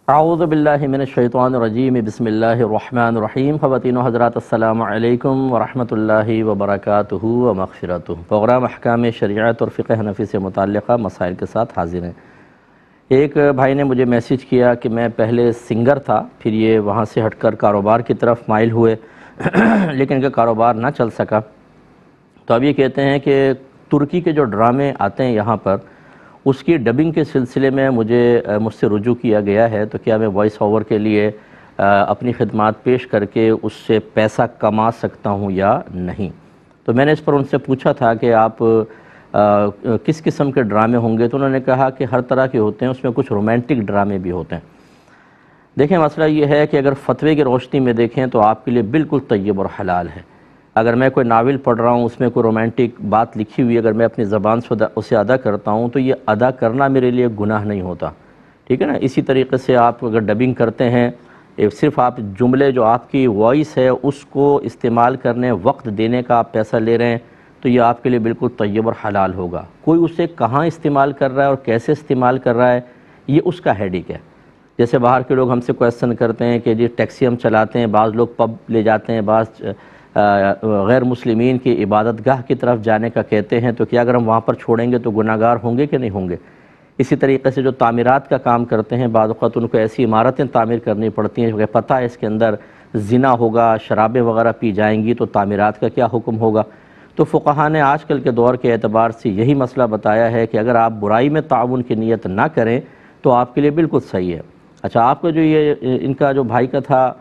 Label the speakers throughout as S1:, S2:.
S1: اعوذ باللہ من الشیطان الرجیم، بسم اللہ الرحمن الرحیم۔ خواتین و حضرات، السلام علیکم ورحمۃ اللہ وبرکاتہ و مغفرتہ۔ پروگرام احکام شریعت اور فقہ حنفی سے متعلقہ مسائل کے ساتھ حاضر ہیں۔ ایک بھائی نے مجھے میسیج کیا کہ میں پہلے سنگر تھا، پھر یہ وہاں سے ہٹ کر کاروبار کی طرف مائل ہوئے لیکن کہ کاروبار نہ چل سکا، تو اب یہ کہتے ہیں کہ ترکی کے جو ڈرامے آتے ہیں یہاں پر، اس کی ڈبنگ کے سلسلے میں مجھ سے رجوع کیا گیا ہے، تو کیا میں وائس اوور کے لیے اپنی خدمات پیش کر کے اس سے پیسہ کما سکتا ہوں یا نہیں؟ تو میں نے اس پر ان سے پوچھا تھا کہ آپ کس قسم کے ڈرامے ہوں گے، تو انہوں نے کہا کہ ہر طرح کے ہوتے ہیں، اس میں کچھ رومانٹک ڈرامے بھی ہوتے ہیں۔ دیکھیں، مسئلہ یہ ہے کہ اگر فتوے کی روشنی میں دیکھیں تو آپ کے لیے بالکل طیب اور حلال ہے۔ اگر میں کوئی ناول پڑھ رہا ہوں، اس میں کوئی رومانٹک بات لکھی ہوئی، اگر میں اپنی زبان سے اسے ادا کرتا ہوں تو یہ ادا کرنا میرے لیے گناہ نہیں ہوتا، ٹھیک ہے نا؟ اسی طریقے سے آپ اگر ڈبنگ کرتے ہیں، صرف آپ جملے جو آپ کی وائس ہے اس کو استعمال کرنے، وقت دینے کا آپ پیسہ لے رہے ہیں، تو یہ آپ کے لیے بالکل طیب اور حلال ہوگا۔ کوئی اسے کہاں استعمال کر رہا ہے اور کیسے استعمال کر رہا ہے، یہ اس کا ہیڈک ہے۔ جیسے باہر کے لوگ ہم سے کویسچن کرتے ہیں کہ جی ٹیکسی ہم چلاتے ہیں، بعض لوگ پب لے جاتے ہیں، بعض غیر مسلمین کی عبادت گاہ کی طرف جانے کا کہتے ہیں، تو کیا اگر ہم وہاں پر چھوڑیں گے تو گناہ گار ہوں گے کہ نہیں ہوں گے؟ اسی طریقے سے جو تعمیرات کا کام کرتے ہیں، بعض اوقات ان کو ایسی عمارتیں تعمیر کرنی پڑتی ہیں کہ پتہ ہے اس کے اندر زنا ہوگا، شرابیں وغیرہ پی جائیں گی، تو تعمیرات کا کیا حکم ہوگا؟ تو فقہاء نے آج کل کے دور کے اعتبار سے یہی مسئلہ بتایا ہے کہ اگر آپ برائی میں تعاون کی نیت نہ کریں تو آپ کے لیے بالکل صحیح ہے۔ اچھا، آپ کا جو یہ ان کا جو بھائی کا تھا،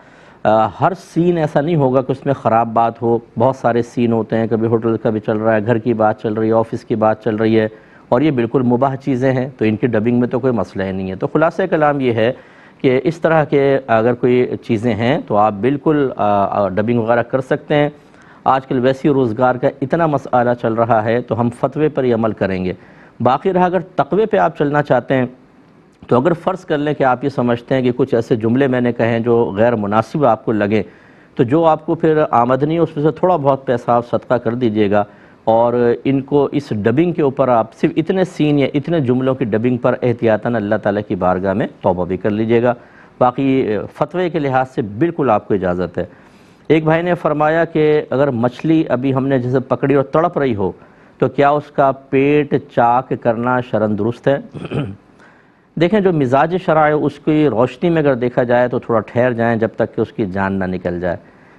S1: ہر سین ایسا نہیں ہوگا کہ اس میں خراب بات ہو، بہت سارے سین ہوتے ہیں، کبھی ہوٹل کا بھی چل رہا ہے، گھر کی بات چل رہی ہے، آفس کی بات چل رہی ہے، اور یہ بالکل مباح چیزیں ہیں، تو ان کی ڈبنگ میں تو کوئی مسئلہ ہی نہیں ہے۔ تو خلاصہ کلام یہ ہے کہ اس طرح کے اگر کوئی چیزیں ہیں تو آپ بالکل ڈبنگ وغیرہ کر سکتے ہیں۔ آج کل ویسی روزگار کا اتنا مسئلہ چل رہا ہے تو ہم فتوے پر ہی عمل کریں گے۔ باقی رہا اگر تقوی پہ آپ چلنا چاہتے ہیں، تو اگر فرض کر لیں کہ آپ یہ سمجھتے ہیں کہ کچھ ایسے جملے میں نے کہیں جو غیر مناسب آپ کو لگیں، تو جو آپ کو پھر آمدنی ہے اس میں سے تھوڑا بہت پیسہ آپ صدقہ کر دیجئے گا، اور ان کو اس ڈبنگ کے اوپر آپ صرف اتنے سین یا اتنے جملوں کی ڈبنگ پر احتیاطاً اللہ تعالیٰ کی بارگاہ میں توبہ بھی کر لیجئے گا۔ باقی فتوے کے لحاظ سے بالکل آپ کو اجازت ہے۔ ایک بھائی نے فرمایا کہ اگر مچھلی ابھی ہم نے جیسے پکڑی اور تڑپ رہی ہو تو کیا اس کا پیٹ چاک کرنا شرعاً درست ہے؟ دیکھیں، جو مزاج شرع ہے اس کی روشنی میں اگر دیکھا جائے تو تھوڑا ٹھہر جائیں جب تک کہ اس کی جان نہ نکل جائے۔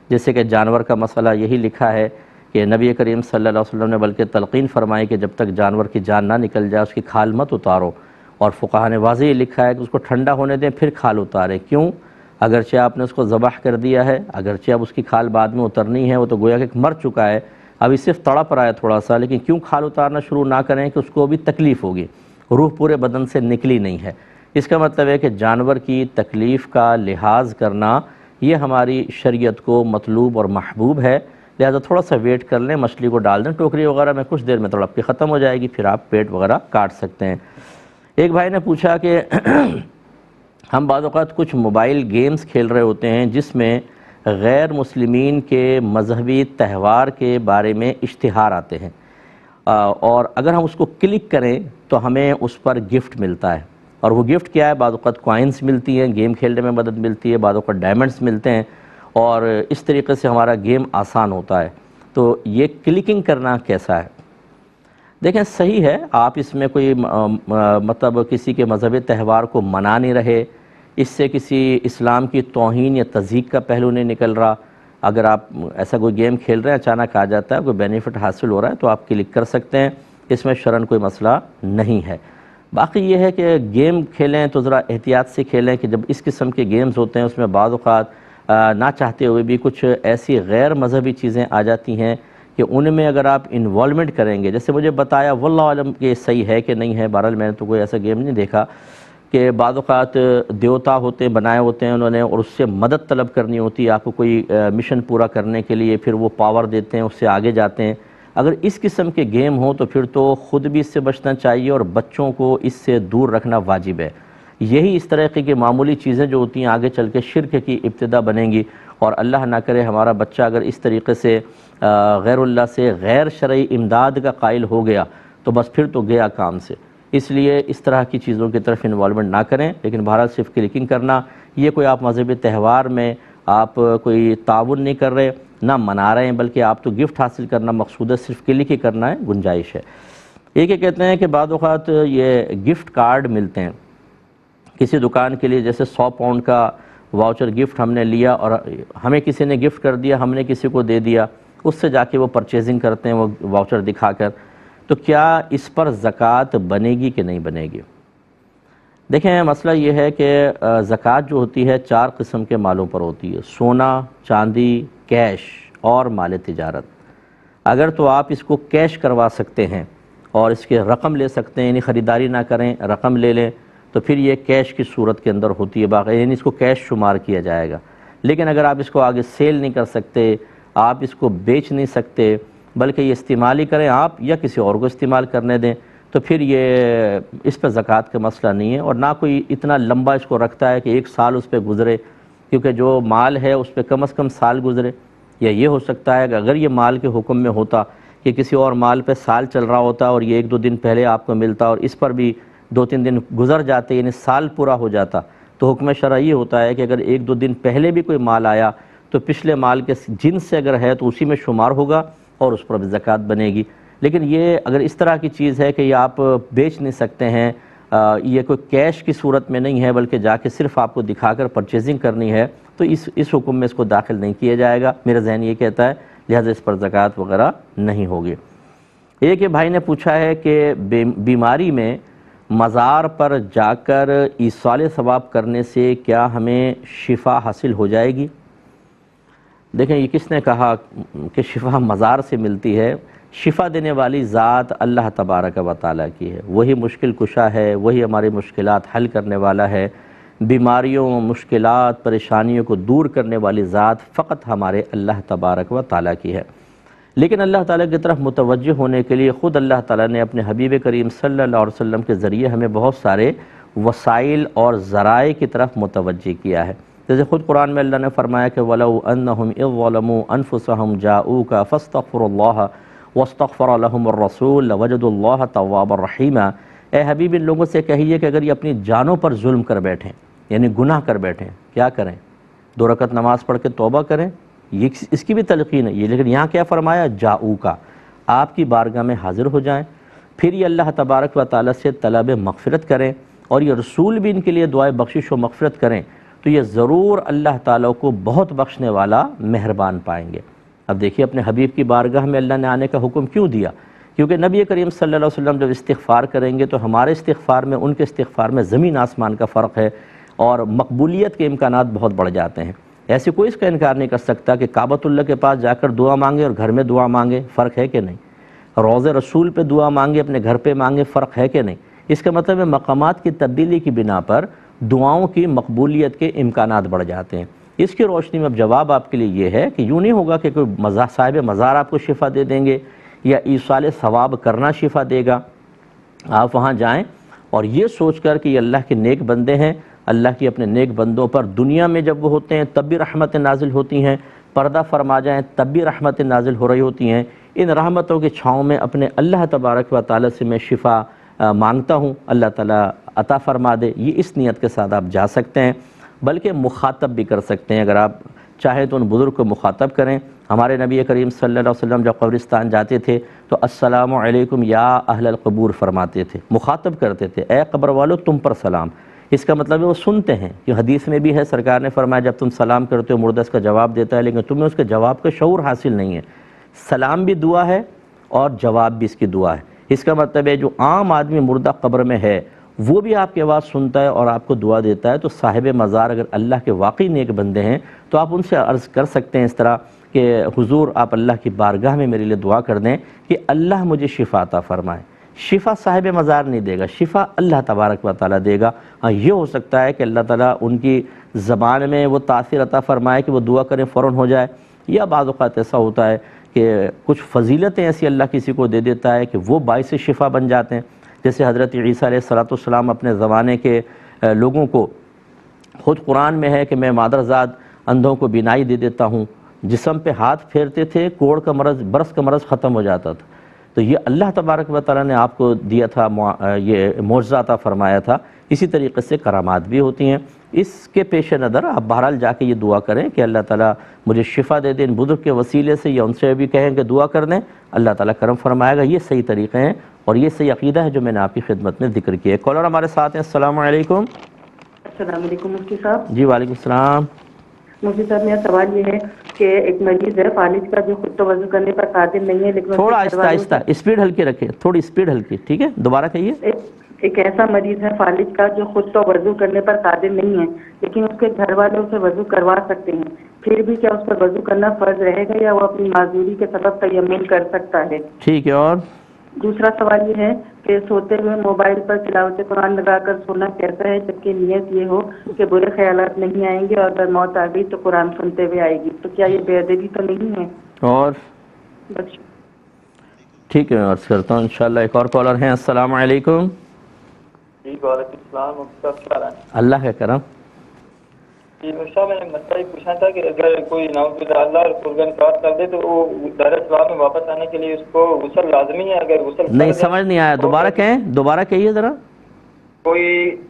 S1: جیسے کہ جانور کا مسئلہ یہی لکھا ہے کہ نبی کریم صلی اللہ علیہ وسلم نے بلکہ تلقین فرمائی کہ جب تک جانور کی جان نہ نکل جائے اس کی کھال مت اتارو، اور فقہاء نے واضح لکھا ہے کہ اس کو ٹھنڈا ہونے دیں پھر کھال اتاریں۔ کیوں؟ اگرچہ آپ نے اس کو ذبح کر دیا ہے، اگرچہ اب اس کی کھال بعد میں اترنی ہے، وہ تو گویا کہ مر چکا ہے، ابھی صرف تڑپ رہا ہے تھوڑا سا، لیکن کیوں کھال اتارنا شروع نہ کریں کہ اس کو بھی تکلیف ہوگی، روح پورے بدن سے نکلی نہیں ہے۔ اس کا مطلب ہے کہ جانور کی تکلیف کا لحاظ کرنا یہ ہماری شریعت کو مطلوب اور محبوب ہے، لہذا تھوڑا سا ویٹ کر لیں، مچھلی کو ڈال دیں ٹوکری وغیرہ میں، کچھ دیر میں تڑپ کے ختم ہو جائے گی، پھر آپ پیٹ وغیرہ کاٹ سکتے ہیں۔ ایک بھائی نے پوچھا کہ ہم بعض اوقات کچھ موبائل گیمز کھیل رہے ہوتے ہیں جس میں غیر مسلمین کے مذہبی تہوار کے بارے میں اشتہار آتے ہیں، اور اگر ہم اس کو کلک کریں تو ہمیں اس پر گفٹ ملتا ہے، اور وہ گفٹ کیا ہے؟ بعض اوقات کوائنز ملتی ہیں، گیم کھیلنے میں مدد ملتی ہے، بعض اوقات ڈائمنڈز ملتے ہیں، اور اس طریقے سے ہمارا گیم آسان ہوتا ہے۔ تو یہ کلکنگ کرنا کیسا ہے؟ دیکھیں، صحیح ہے، آپ اس میں کوئی مطلب کسی کے مذہبی تہوار کو منا نہیں رہے، اس سے کسی اسلام کی توہین یا تضحیک کا پہلو نہیں نکل رہا۔ اگر آپ ایسا کوئی گیم کھیل رہے ہیں، اچانک آ جاتا ہے، کوئی بینیفٹ حاصل ہو رہا ہے، تو آپ کلک کر سکتے ہیں، اس میں شرعاً کوئی مسئلہ نہیں ہے۔ باقی یہ ہے کہ گیم کھیلیں تو ذرا احتیاط سے کھیلیں کہ جب اس قسم کے گیمز ہوتے ہیں اس میں بعض اوقات نہ چاہتے ہوئے بھی کچھ ایسی غیر مذہبی چیزیں آ جاتی ہیں کہ ان میں اگر آپ انوالومنٹ کریں گے، جیسے مجھے بتایا واللہ عالم کہ صحیح ہے کہ نہیں ہے، بہرحال میں نے تو کوئی ایسا گیم نہیں دیکھا، کہ بعض اوقات دیوتا ہوتے بنائے ہوتے ہیں انہوں نے، اور اس سے مدد طلب کرنی ہوتی ہے آپ کو کوئی مشن پورا کرنے کے لیے، پھر وہ پاور دیتے ہیں، اس سے آگے جاتے ہیں۔ اگر اس قسم کے گیم ہوں تو پھر تو خود بھی اس سے بچنا چاہیے اور بچوں کو اس سے دور رکھنا واجب ہے۔ یہی اس طرح کی معمولی چیزیں جو ہوتی ہیں آگے چل کے شرک کی ابتدا بنیں گی، اور اللہ نہ کرے ہمارا بچہ اگر اس طریقے سے غیر اللہ سے غیر شرعی امداد کا قائل ہو گیا تو بس پھر تو گیا کام سے۔ اس لیے اس طرح کی چیزوں کی طرف انوالومنٹ نہ کریں۔ لیکن بہرحال صرف کلکنگ کرنا، یہ کوئی آپ مذہبی تہوار میں آپ کوئی تعاون نہیں کر رہے، نہ منا رہے ہیں، بلکہ آپ تو گفٹ حاصل کرنا مقصود ہے، صرف کلک ہی کرنا ہے، گنجائش ہے۔ ایک یہ کہتے ہیں کہ بعض اوقات یہ گفٹ کارڈ ملتے ہیں کسی دکان کے لیے، جیسے 100 پاؤنڈ کا واؤچر گفٹ ہم نے لیا اور ہمیں کسی نے گفٹ کر دیا، ہم نے کسی کو دے دیا، اس سے جا کے وہ پرچیزنگ کرتے ہیں وہ واؤچر دکھا کر، تو کیا اس پر زکوٰۃ بنے گی کہ نہیں بنے گی؟ دیکھیں مسئلہ یہ ہے کہ زکوٰۃ جو ہوتی ہے 4 قسم کے مالوں پر ہوتی ہے: سونا، چاندی، کیش اور مال تجارت۔ اگر تو آپ اس کو کیش کروا سکتے ہیں اور اس کے رقم لے سکتے ہیں، یعنی خریداری نہ کریں، رقم لے لیں، تو پھر یہ کیش کی صورت کے اندر ہوتی ہے باقی، یعنی اس کو کیش شمار کیا جائے گا۔ لیکن اگر آپ اس کو آگے سیل نہیں کر سکتے، آپ اس کو بیچ نہیں سکتے، بلکہ یہ استعمال ہی کریں آپ یا کسی اور کو استعمال کرنے دیں، تو پھر یہ اس پہ زکوٰۃ کا مسئلہ نہیں ہے۔ اور نہ کوئی اتنا لمبا اس کو رکھتا ہے کہ 1 سال اس پہ گزرے، کیونکہ جو مال ہے اس پہ کم از کم سال گزرے۔ یا یہ ہو سکتا ہے کہ اگر یہ مال کے حکم میں ہوتا کہ کسی اور مال پہ سال چل رہا ہوتا اور یہ 1-2 دن پہلے آپ کو ملتا اور اس پر بھی 2-3 دن گزر جاتے، یعنی سال پورا ہو جاتا، تو حکم شرع یہ ہوتا ہے کہ اگر 1-2 دن پہلے بھی کوئی مال آیا تو پچھلے مال کے جنس سے اگر ہے تو اسی میں شمار ہوگا اور اس پر بھی زکوٰۃ بنے گی۔ لیکن یہ اگر اس طرح کی چیز ہے کہ یہ آپ بیچ نہیں سکتے ہیں، یہ کوئی کیش کی صورت میں نہیں ہے بلکہ جا کے صرف آپ کو دکھا کر پرچیزنگ کرنی ہے، تو اس حکم میں اس کو داخل نہیں کیا جائے گا، میرا ذہن یہ کہتا ہے، لہٰذا اس پر زکوٰۃ وغیرہ نہیں ہوگی۔ ایک بھائی نے پوچھا ہے کہ بیماری میں مزار پر جا کر ایصال ثواب کرنے سے کیا ہمیں شفا حاصل ہو جائے گی؟ دیکھیں یہ کس نے کہا کہ شفا مزار سے ملتی ہے؟ شفا دینے والی ذات اللہ تبارک و تعالیٰ کی ہے، وہی مشکل کشا ہے، وہی ہماری مشکلات حل کرنے والا ہے۔ بیماریوں، مشکلات، پریشانیوں کو دور کرنے والی ذات فقط ہمارے اللہ تبارک و تعالیٰ کی ہے۔ لیکن اللہ تعالیٰ کی طرف متوجہ ہونے کے لیے خود اللہ تعالیٰ نے اپنے حبیب کریم صلی اللہ علیہ وسلم کے ذریعے ہمیں بہت سارے وسائل اور ذرائع کی طرف متوجہ کیا ہے۔ جیسے خود قرآن میں اللہ نے فرمایا کہ وَلَوْ أَنَّهُمْ إِذْ ظَلَمُوا أَنفُسَهُمْ جَاءُوكَ فَاسْتَغْفِرُوا اللَّهَ وَاسْتَغْفَرَ لَهُمُ الرَّسُولُ لَوَجَدُوا اللَّهَ تَوَّابًا رَحِيمًا۔ اے حبیب ان لوگوں سے کہیے کہ اگر یہ اپنی جانوں پر ظلم کر بیٹھیں، یعنی گناہ کر بیٹھیں، کیا کریں؟ 2 رکعت نماز پڑھ کے توبہ کریں، یہ اس کی بھی تلقین ہے یہ۔ لیکن یہاں کیا فرمایا؟ جاؤکا، آپ کی بارگاہ میں حاضر ہو جائیں، پھر یہ اللہ تبارک و تعالیٰ سے طلب مغفرت کریں اور یہ رسول بھی ان کے لیے دعائے بخشش و مغفرت کریں، تو یہ ضرور اللہ تعالیٰ کو بہت بخشنے والا مہربان پائیں گے۔ اب دیکھیے اپنے حبیب کی بارگاہ میں اللہ نے آنے کا حکم کیوں دیا؟ کیونکہ نبی کریم صلی اللہ علیہ وسلم جب استغفار کریں گے تو ہمارے استغفار میں ان کے استغفار میں زمین آسمان کا فرق ہے اور مقبولیت کے امکانات بہت بڑھ جاتے ہیں۔ ایسے کوئی اس کا انکار نہیں کر سکتا کہ کعبۃ اللہ کے پاس جا کر دعا مانگے اور گھر میں دعا مانگے، فرق ہے کہ نہیں؟ روضہ رسول پہ دعا مانگے، اپنے گھر پہ مانگے، فرق ہے کہ نہیں؟ اس کا مطلب ہے مقامات کی تبدیلی کی بنا پر دعاؤں کی مقبولیت کے امکانات بڑھ جاتے ہیں۔ اس کی روشنی میں اب جواب آپ کے لیے یہ ہے کہ یوں نہیں ہوگا کہ کوئی صاحب مزار آپ کو شفا دے دیں گے یا ایصال ثواب کرنا شفا دے گا۔ آپ وہاں جائیں اور یہ سوچ کر کہ یہ اللہ کے نیک بندے ہیں، اللہ کی اپنے نیک بندوں پر دنیا میں جب وہ ہوتے ہیں تب بھی رحمتیں نازل ہوتی ہیں، پردہ فرما جائیں تب بھی رحمتیں نازل ہو رہی ہوتی ہیں۔ ان رحمتوں کی چھاؤں میں اپنے اللہ تبارک و تعالیٰ سے میں شفا مانگتا ہوں، اللہ تعالیٰ عطا فرما دے، یہ اس نیت کے ساتھ آپ جا سکتے ہیں۔ بلکہ مخاطب بھی کر سکتے ہیں، اگر آپ چاہیں تو ان بزرگ کو مخاطب کریں۔ ہمارے نبی کریم صلی اللہ علیہ وسلم جب قبرستان جاتے تھے تو السلام علیکم یا اہل القبور فرماتے تھے، مخاطب کرتے تھے، اے قبر والو تم پر سلام۔ اس کا مطلب ہے وہ سنتے ہیں، کہ حدیث میں بھی ہے سرکار نے فرمایا جب تم سلام کرتے ہو مردہ اس کا جواب دیتا ہے، لیکن تمہیں اس کے جواب کا شعور حاصل نہیں ہے۔ سلام بھی دعا ہے اور جواب بھی اس کی دعا ہے۔ اس کا مطلب ہے جو عام آدمی مردہ قبر میں ہے وہ بھی آپ کی آواز سنتا ہے اور آپ کو دعا دیتا ہے، تو صاحب مزار اگر اللہ کے واقعی نیک بندے ہیں تو آپ ان سے عرض کر سکتے ہیں اس طرح کہ حضور آپ اللہ کی بارگاہ میں میرے لیے دعا کر دیں کہ اللہ مجھے شفا عطا فرمائے۔ شفا صاحب مزار نہیں دے گا، شفا اللہ تبارک و تعالیٰ دے گا۔ ہاں یہ ہو سکتا ہے کہ اللہ تعالیٰ ان کی زبان میں وہ تاثیر عطا فرمائے کہ وہ دعا کریں فوراً ہو جائے، یا بعض اوقات ایسا ہوتا ہے کہ کچھ فضیلتیں ایسی اللہ کسی کو دے دیتا ہے کہ وہ باعث شفا بن جاتے ہیں۔ جیسے حضرت عیسیٰ علیہ السلام اپنے زمانے کے لوگوں کو، خود قرآن میں ہے کہ میں مادرزاد اندھوں کو بینائی دے دیتا ہوں، جسم پہ ہاتھ پھیرتے تھے، کوڑ کا مرض، برس کا مرض ختم ہو جاتا تھا۔ تو یہ اللہ تبارک و تعالیٰ نے آپ کو دیا تھا، یہ معجزہ عطا فرمایا تھا، اسی طریقے سے کرامات بھی ہوتی ہیں۔ اس کے پیش نظر آپ بہرحال جا کے یہ دعا کریں کہ اللہ تعالیٰ مجھے شفا دے دیں ان بزرگ کے وسیلے سے، یا ان سے بھی کہیں کہ دعا کر دیں، اللہ تعالیٰ کرم فرمائے گا۔ یہ صحیح طریقے ہیں اور یہ صحیح عقیدہ ہے جو میں نے آپ کی خدمت میں ذکر کیا ہے۔ کالر ہمارے ساتھ ہیں، السلام علیکم۔
S2: السلام علیکم مفتی صاحب۔
S1: جی وعلیکم السلام۔
S2: مفتی صاحب میرا سوال یہ ہے کہ ایک مریض ہے فالج کا جو خود تو وضو کرنے پر قادر نہیں ہے، لیکن
S1: تھوڑا آہستہ آہستہ اسپیڈ ہلکی رکھیں، تھوڑی اسپیڈ ہلکی، ٹھیک ہے، دوبارہ کہیے۔
S2: ایک ایسا مریض ہے فالج کا جو خود تو وضو کرنے پر قادر نہیں ہے، لیکن اس کے گھر والے اسے وضو کروا سکتے ہیں، پھر بھی کیا اس پر وضو کرنا فرض رہے گا یا وہ اپنی معذوری کے سبب تیمم کر سکتا ہے؟
S1: ٹھیک ہے، اور
S2: دوسرا سوال یہ ہے کہ سوتے ہوئے موبائل پر تلاوت قرآن لگا کر سونا کیسا ہے، جبکہ نیت یہ ہو کہ برے خیالات نہیں آئیں گے اور اگر موت آ گئی تو قرآن سنتے ہوئے آئے گی، تو کیا یہ بے ادبی تو نہیں ہے؟
S1: اور
S2: بس
S1: ٹھیک ہے، میں عرض کرتا ہوں انشاءاللہ۔ ایک اور کالر ہیں، السلام علیکم۔
S3: جی وعلیکم السلام، مفتی صاحب کیا حال ہے؟
S1: اللہ کا کرم۔
S3: جی مفتی صاحب میں نے مسئلہ یہ پوچھنا تھا کہ اگر کوئی نعوذ باللہ اللہ اور رسول کا انکار کر دے تو وہ دار اسلام میں واپس آنے کے لیے اس کو غسل لازمی ہے؟ اگر غسل
S1: نہیں سمجھ نہیں آیا، دوبارہ کہیں، دوبارہ کہیے ذرا۔
S3: کوئی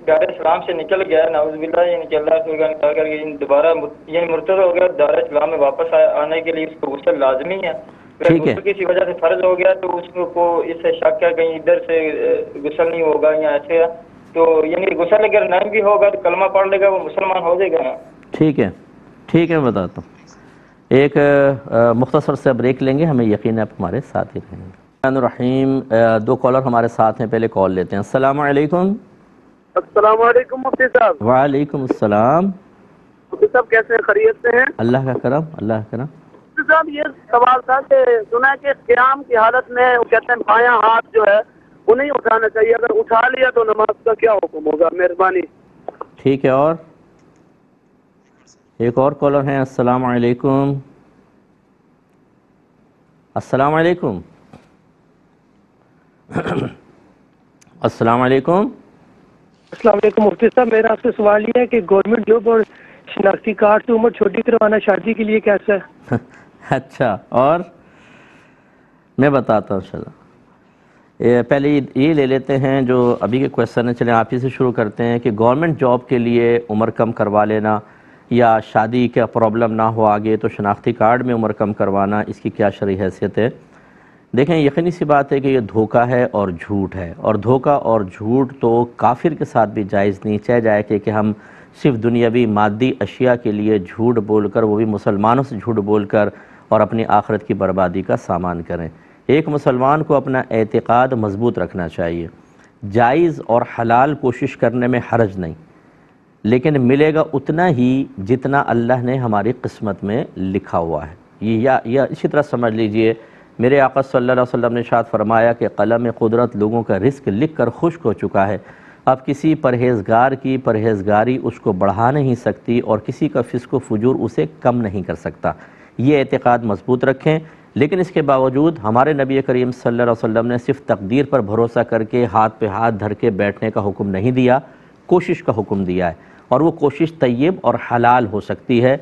S3: دار اسلام سے نکل گیا ہے نعوذ باللہ، یعنی کہ اللہ رسول کا انکار کر کے دوبارہ یعنی مرتد ہو گیا، دار اسلام میں واپس آنے کے لیے اس کو غسل لازمی ہے؟ اگر غسل کسی وجہ سے فرض ہو گیا تو اس کو اس سے شک ہے کہیں ادھر سے غسل نہیں ہوگا یا ایسے ہے، تو یعنی غسل اگر نہیں بھی ہوگا تو کلمہ پڑھ لے گا وہ مسلمان ہو جائے گا نا؟
S1: ٹھیک ہے، ٹھیک ہے، میں بتاتا ہوں۔ ایک مختصر سے بریک لیں گے، ہمیں یقین ہے آپ ہمارے ساتھ ہی رہیں گے۔ الرحمن الرحیم، دو کالر ہمارے ساتھ ہیں، پہلے کال لیتے ہیں۔ السلام علیکم۔
S4: السلام علیکم مفتی صاحب۔
S1: وعلیکم السلام۔
S4: مفتی صاحب کیسے ہیں، خیریت سے ہیں؟
S1: اللہ کا کرم، اللہ کا کرم۔
S4: مفتی صاحب یہ سوال تھا کہ سنا ہے کہ قیام کی حالت میں وہ کہتے ہیں بایاں ہاتھ جو ہے وہ نہیں اٹھانا چاہیے، اگر اٹھا لیا تو نماز کا کیا حکم ہوگا؟ مہربانی۔
S1: ٹھیک ہے، اور ایک اور کالر ہیں، السلام علیکم۔ السلام علیکم۔ السلام علیکم۔
S5: السلام علیکم مفتی صاحب، میرا آپ سے سوال یہ ہے کہ گورنمنٹ جاب اور شناختی کارڈ سے عمر چھوٹی کروانا شادی کے لیے کیسا ہے؟
S1: اچھا، اور میں بتاتا ہوں انشاءاللہ۔ پہلے یہ لے لیتے ہیں جو ابھی کے کویسچن ہیں، چلیں آپ ہی سے شروع کرتے ہیں کہ گورنمنٹ جاب کے لیے عمر کم کروا لینا یا شادی کا پرابلم نہ ہو آگے تو شناختی کارڈ میں عمر کم کروانا، اس کی کیا شرعی حیثیت ہے؟ دیکھیں یقینی سی بات ہے کہ یہ دھوکہ ہے اور جھوٹ ہے، اور دھوکہ اور جھوٹ تو کافر کے ساتھ بھی جائز نہیں، چاہے جائے کہ ہم صرف دنیاوی مادی اشیاء کے لیے جھوٹ بول کر، وہ بھی مسلمانوں سے جھوٹ بول کر، اور اپنی آخرت کی بربادی کا سامان کریں۔ ایک مسلمان کو اپنا اعتقاد مضبوط رکھنا چاہیے، جائز اور حلال کوشش کرنے میں حرج نہیں، لیکن ملے گا اتنا ہی جتنا اللہ نے ہماری قسمت میں لکھا ہوا ہے۔ یا اسی طرح سمجھ لیجئے، میرے آقا صلی اللہ علیہ وسلم نے ارشاد فرمایا کہ قلم قدرت لوگوں کا رزق لکھ کر خشک ہو چکا ہے، اب کسی پرہیزگار کی پرہیزگاری اس کو بڑھا نہیں سکتی اور کسی کا فسق و فجور اسے کم نہیں کر سکتا۔ یہ اعتقاد مضبوط رکھیں، لیکن اس کے باوجود ہمارے نبی کریم صلی اللہ علیہ وسلم نے صرف تقدیر پر بھروسہ کر کے ہاتھ پہ ہاتھ دھر کے بیٹھنے کا حکم نہیں دیا، کوشش کا حکم دیا ہے، اور وہ کوشش طیب اور حلال ہو سکتی ہے۔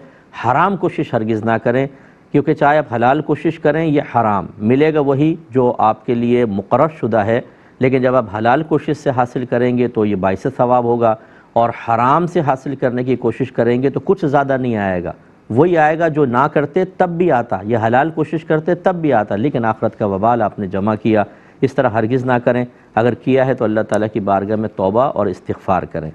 S1: حرام کوشش ہرگز نہ کریں، کیونکہ چاہے آپ حلال کوشش کریں یہ حرام ملے گا وہی جو آپ کے لیے مقرر شدہ ہے، لیکن جب آپ حلال کوشش سے حاصل کریں گے تو یہ باعث ثواب ہوگا، اور حرام سے حاصل کرنے کی کوشش کریں گے تو کچھ زیادہ نہیں آئے گا، وہی آئے گا جو نہ کرتے تب بھی آتا، یہ حلال کوشش کرتے تب بھی آتا، لیکن آخرت کا وبال آپ نے جمع کیا۔ اس طرح ہرگز نہ کریں، اگر کیا ہے تو اللہ تعالیٰ کی بارگاہ میں توبہ اور استغفار کریں۔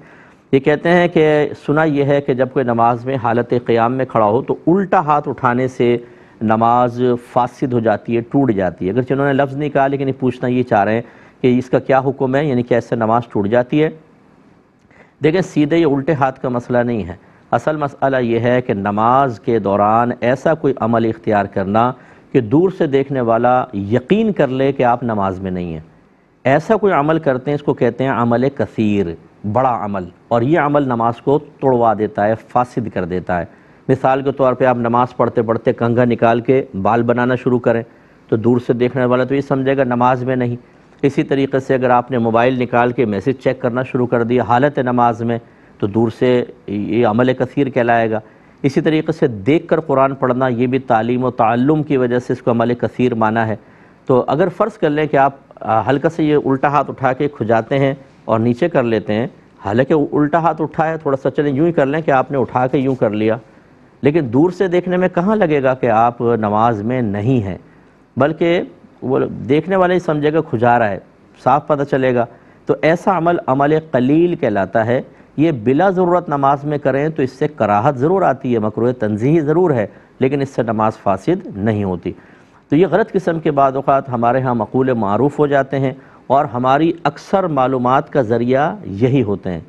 S1: یہ کہتے ہیں کہ سنا یہ ہے کہ جب کوئی نماز میں حالت قیام میں کھڑا ہو تو الٹا ہاتھ اٹھانے سے نماز فاسد ہو جاتی ہے، ٹوٹ جاتی ہے۔ اگرچہ انہوں نے لفظ نہیں کہا لیکن یہ پوچھنا یہ چاہ رہے ہیں کہ اس کا کیا حکم ہے، یعنی کہ ایسے نماز ٹوٹ جاتی ہے؟ دیکھیں سیدھے یہ الٹے ہاتھ کا مسئلہ نہیں ہے، اصل مسئلہ یہ ہے کہ نماز کے دوران ایسا کوئی عمل اختیار کرنا کہ دور سے دیکھنے والا یقین کر لے کہ آپ نماز میں نہیں ہیں، ایسا کوئی عمل کرتے ہیں، اس کو کہتے ہیں عمل کثیر، بڑا عمل، اور یہ عمل نماز کو توڑوا دیتا ہے، فاسد کر دیتا ہے۔ مثال کے طور پہ آپ نماز پڑھتے پڑھتے کنگھا نکال کے بال بنانا شروع کریں تو دور سے دیکھنے والا تو یہ سمجھے گا نماز میں نہیں۔ اسی طریقے سے اگر آپ نے موبائل نکال کے میسج چیک کرنا شروع کر دیا حالت نماز میں تو دور سے یہ عمل کثیر کہلائے گا۔ اسی طریقے سے دیکھ کر قرآن پڑھنا، یہ بھی تعلیم و تعلم کی وجہ سے اس کو عمل کثیر مانا ہے۔ تو اگر فرض کر لیں کہ آپ ہلکا سے یہ الٹا ہاتھ اٹھا کے کھجاتے ہیں اور نیچے کر لیتے ہیں، حالانکہ الٹا ہاتھ اٹھائے تھوڑا سا چلیں یوں ہی کر لیں کہ آپ نے اٹھا کے یوں کر لیا، لیکن دور سے دیکھنے میں کہاں لگے گا کہ آپ نماز میں نہیں ہیں، بلکہ وہ دیکھنے والا ہی سمجھے گا کھجا رہا ہے، صاف پتہ چلے گا۔ تو ایسا عمل قلیل کہلاتا ہے۔ یہ بلا ضرورت نماز میں کریں تو اس سے کراہت ضرور آتی ہے، مکروہ تنزیہی ضرور ہے، لیکن اس سے نماز فاسد نہیں ہوتی۔ تو یہ غلط قسم کے بعض اوقات ہمارے ہاں مقولے معروف ہو جاتے ہیں، اور ہماری اکثر معلومات کا ذریعہ یہی ہوتے ہیں۔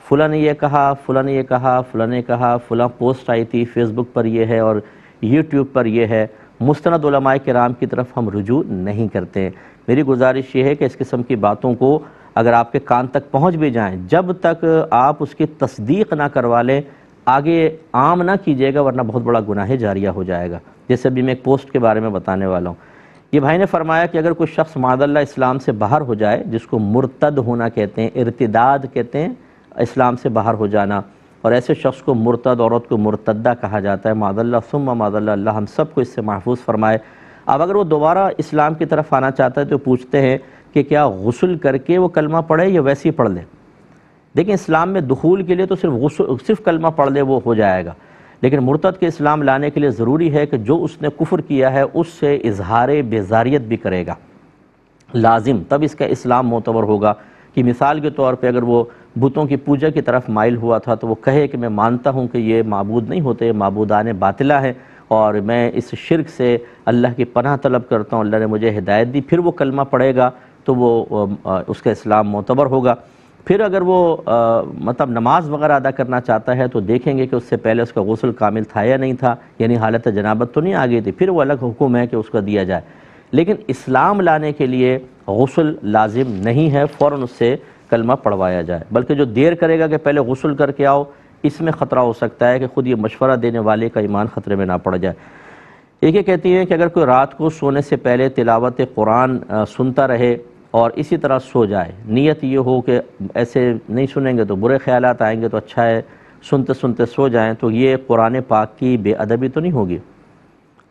S1: فلاں نے یہ کہا، فلاں نے یہ کہا، فلاں نے کہا، فلاں پوسٹ آئی تھی، فیس بک پر یہ ہے اور یوٹیوب پر یہ ہے، مستند علماء کرام کی طرف ہم رجوع نہیں کرتے ہیں۔ میری گزارش یہ ہے کہ اس قسم کی باتوں کو اگر آپ کے کان تک پہنچ بھی جائیں، جب تک آپ اس کی تصدیق نہ کروا لیں آگے عام نہ کیجیے گا، ورنہ بہت بڑا گناہ جاریہ ہو جائے گا۔ جیسے ابھی میں ایک پوسٹ کے بارے میں بتانے والا ہوں، یہ بھائی نے فرمایا کہ اگر کوئی شخص معاذ اللہ اسلام سے باہر ہو جائے، جس کو مرتد ہونا کہتے ہیں، ارتداد کہتے ہیں، اسلام سے باہر ہو جانا، اور ایسے شخص کو مرتد، عورت کو مرتدہ کہا جاتا ہے، معاذ اللہ ثم معاذ اللہ، اللہ ہم سب کو اس سے محفوظ فرمائے۔ اب اگر وہ دوبارہ اسلام کی طرف آنا چاہتا ہے تو پوچھتے ہیں کہ کیا غسل کر کے وہ کلمہ پڑھے یا ویسے ہی پڑھ لے؟ دیکھیں اسلام میں دخول کے لیے تو صرف کلمہ پڑھ لے وہ ہو جائے گا، لیکن مرتد کے اسلام لانے کے لیے ضروری ہے کہ جو اس نے کفر کیا ہے اس سے اظہار بیزاریت بھی کرے گا لازم، تب اس کا اسلام معتبر ہوگا۔ کہ مثال کے طور پہ اگر وہ بتوں کی پوجا کی طرف مائل ہوا تھا تو وہ کہے کہ میں مانتا ہوں کہ یہ معبود نہیں ہوتے، معبودان باطلہ ہیں، اور میں اس شرک سے اللہ کی پناہ طلب کرتا ہوں، اللہ نے مجھے ہدایت دی، پھر وہ کلمہ پڑھے گا تو وہ اس کا اسلام معتبر ہوگا۔ پھر اگر وہ مطلب نماز وغیرہ ادا کرنا چاہتا ہے تو دیکھیں گے کہ اس سے پہلے اس کا غسل کامل تھا یا نہیں تھا، یعنی حالت جنابت تو نہیں آ گئی تھی، پھر وہ الگ حکم ہے کہ اس کا دیا جائے۔ لیکن اسلام لانے کے لیے غسل لازم نہیں ہے، فوراً اس سے کلمہ پڑھوایا جائے، بلکہ جو دیر کرے گا کہ پہلے غسل کر کے آؤ، اس میں خطرہ ہو سکتا ہے کہ خود یہ مشورہ دینے والے کا ایمان خطرے میں نہ پڑ جائے۔ ایک یہ کہتی ہیں کہ اگر کوئی رات کو سونے سے پہلے تلاوت قرآن سنتا رہے اور اسی طرح سو جائے، نیت یہ ہو کہ ایسے نہیں سنیں گے تو برے خیالات آئیں گے تو اچھا ہے سنتے سنتے سو جائیں، تو یہ قرآن پاک کی بے ادبی تو نہیں ہوگی؟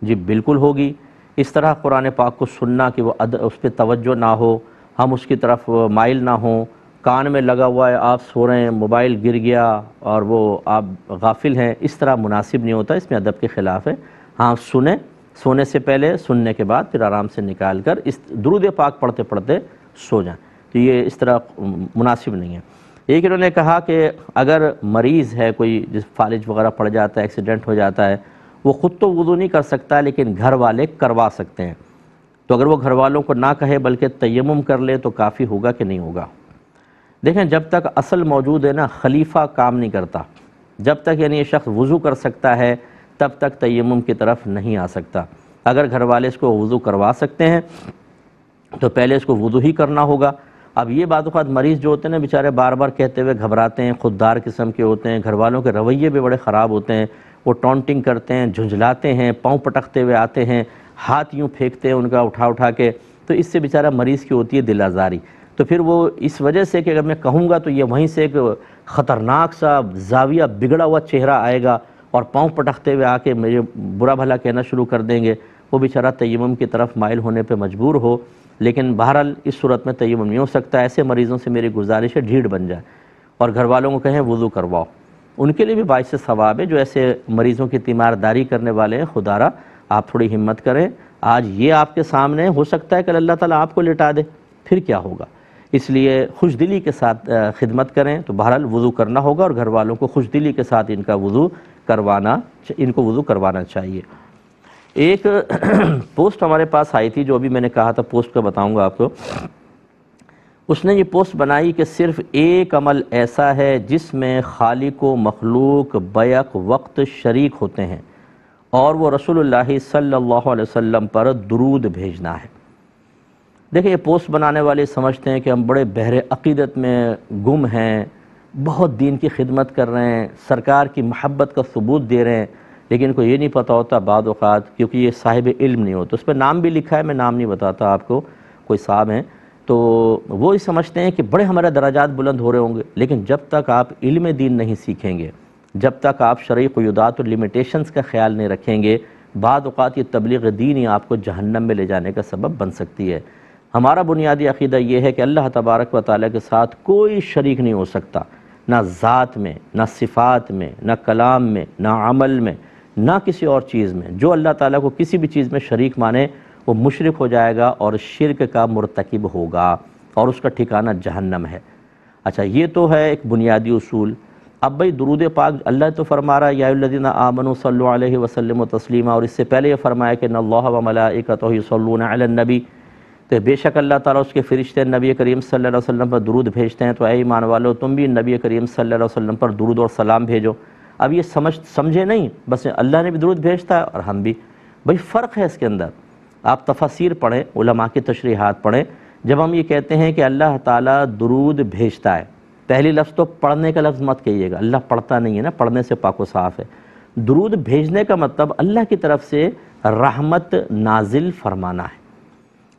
S1: جی بالکل ہوگی۔ اس طرح قرآن پاک کو سننا کہ وہ اس پہ توجہ نہ ہو، ہم اس کی طرف مائل نہ ہوں، کان میں لگا ہوا ہے آپ سو رہے ہیں، موبائل گر گیا اور وہ آپ غافل ہیں، اس طرح مناسب نہیں ہوتا، اس میں ادب کے خلاف ہے۔ ہاں سنیں، سونے سے پہلے، سننے کے بعد پھر آرام سے نکال کر اس درود پاک پڑھتے پڑھتے سو جائیں، تو یہ اس طرح مناسب نہیں ہے۔ ایک انہوں نے کہا کہ اگر مریض ہے کوئی، جس فالج وغیرہ پڑ جاتا ہے، ایکسیڈنٹ ہو جاتا ہے، وہ خود تو وضو نہیں کر سکتا لیکن گھر والے کروا سکتے ہیں، تو اگر وہ گھر والوں کو نہ کہے بلکہ تیمم کر لے تو کافی ہوگا کہ نہیں ہوگا؟ دیکھیں جب تک اصل موجود ہے نا، خلیفہ کام نہیں کرتا، جب تک یعنی یہ شخص وضو کر سکتا ہے تب تک تیمم کی طرف نہیں آ سکتا۔ اگر گھر والے اس کو وضو کروا سکتے ہیں تو پہلے اس کو وضو ہی کرنا ہوگا۔ اب یہ بعض اوقات مریض جو ہوتے ہیں نا بیچارے بار بار کہتے ہوئے گھبراتے ہیں، خوددار قسم کے ہوتے ہیں، گھر والوں کے رویے بھی بڑے خراب ہوتے ہیں، وہ ٹونٹنگ کرتے ہیں، جھنجھلاتے ہیں، پاؤں پٹکتے ہوئے آتے ہیں، ہاتھ یوں پھینکتے ہیں ان کا اٹھا اٹھا کے، تو اس سے بیچارہ مریض کی ہوتی ہے دل آزاری۔ تو پھر وہ اس وجہ سے کہ اگر میں کہوں گا تو یہ وہیں سے ایک خطرناک سا زاویہ بگڑا ہوا چہرہ آئے گا اور پاؤں پٹکتے ہوئے آ کے مجھے برا بھلا کہنا شروع کر دیں گے، وہ بیچارہ تیمم کی طرف مائل ہونے پہ مجبور ہو۔ لیکن بہرحال اس صورت میں تیمم نہیں ہو سکتا۔ ایسے مریضوں سے میری گزارش ہے ڈھیڑ بن جائے اور گھر والوں کو کہیں وضو کرواؤ، ان کے لیے بھی باعث ثواب ہے جو ایسے مریضوں کی تیمارداری کرنے والے ہیں۔ خدا را آپ تھوڑی ہمت کریں، آج یہ آپ کے سامنے ہو سکتا ہے کہ اللہ تعالیٰ آپ کو لٹا دے، پھر کیا ہوگا؟ اس لیے خوش دلی کے ساتھ خدمت کریں، تو بہرحال وضو کرنا ہوگا اور گھر والوں کو خوش دلی کے ساتھ ان کو وضو کروانا چاہیے۔ ایک پوسٹ ہمارے پاس آئی تھی جو ابھی میں نے کہا تھا پوسٹ کا بتاؤں گا آپ کو۔ اس نے یہ پوسٹ بنائی کہ صرف ایک عمل ایسا ہے جس میں خالق و مخلوق بیک وقت شریک ہوتے ہیں اور وہ رسول اللہ صلی اللہ علیہ وسلم پر درود بھیجنا ہے۔ دیکھیں یہ پوسٹ بنانے والے سمجھتے ہیں کہ ہم بڑے بحر عقیدت میں گم ہیں، بہت دین کی خدمت کر رہے ہیں، سرکار کی محبت کا ثبوت دے رہے ہیں، لیکن ان کو یہ نہیں پتہ ہوتا بعض اوقات، کیونکہ یہ صاحب علم نہیں ہوتا، اس پہ نام بھی لکھا ہے، میں نام نہیں بتاتا آپ کو، کوئی صاحب ہیں تو وہ سمجھتے ہیں کہ بڑے ہمارے درجات بلند ہو رہے ہوں گے، لیکن جب تک آپ علم دین نہیں سیکھیں گے، جب تک آپ شرعی قیودات اور لیمیٹیشنز کا خیال نہیں رکھیں گے بعض اوقات یہ تبلیغ دین ہی آپ کو جہنم میں لے جانے کا سبب بن سکتی ہے۔ ہمارا بنیادی عقیدہ یہ ہے کہ اللہ تبارک و تعالیٰ کے ساتھ کوئی شریک نہیں ہو سکتا، نہ ذات میں، نہ صفات میں، نہ کلام میں، نہ عمل میں، نہ کسی اور چیز میں۔ جو اللہ تعالیٰ کو کسی بھی چیز میں شریک مانے وہ مشرک ہو جائے گا اور شرک کا مرتکب ہوگا اور اس کا ٹھکانہ جہنم ہے۔ اچھا، یہ تو ہے ایک بنیادی اصول۔ اب بھئی درود پاک اللہ تو فرما رہا ہے یا الذین آمنوا صلوا علیہ وسلم تسلیما، اور اس سے پہلے یہ فرمایا کہ ان اللہ و ملائکتہ یصلون علی النبی، تو بے شک اللہ تعالیٰ اس کے فرشتے نبی کریم صلی اللہ علیہ وسلم پر درود بھیجتے ہیں، تو اے ایمان والو تم بھی نبی کریم صلی اللہ علیہ وسلم پر درود اور سلام بھیجو۔ اب یہ سمجھے نہیں، بس اللہ نے بھی درود بھیجتا ہے اور ہم بھی۔ بھئی فرق ہے اس کے اندر، آپ تفاسیر پڑھیں، علماء کی تشریحات پڑھیں۔ جب ہم یہ کہتے ہیں کہ اللہ تعالیٰ درود بھیجتا ہے، پہلی لفظ تو پڑھنے کا لفظ مت کہیے گا، اللہ پڑھتا نہیں ہے نا، پڑھنے سے پاک و صاف ہے۔ درود بھیجنے کا مطلب اللہ کی طرف سے رحمت نازل فرمانا ہے،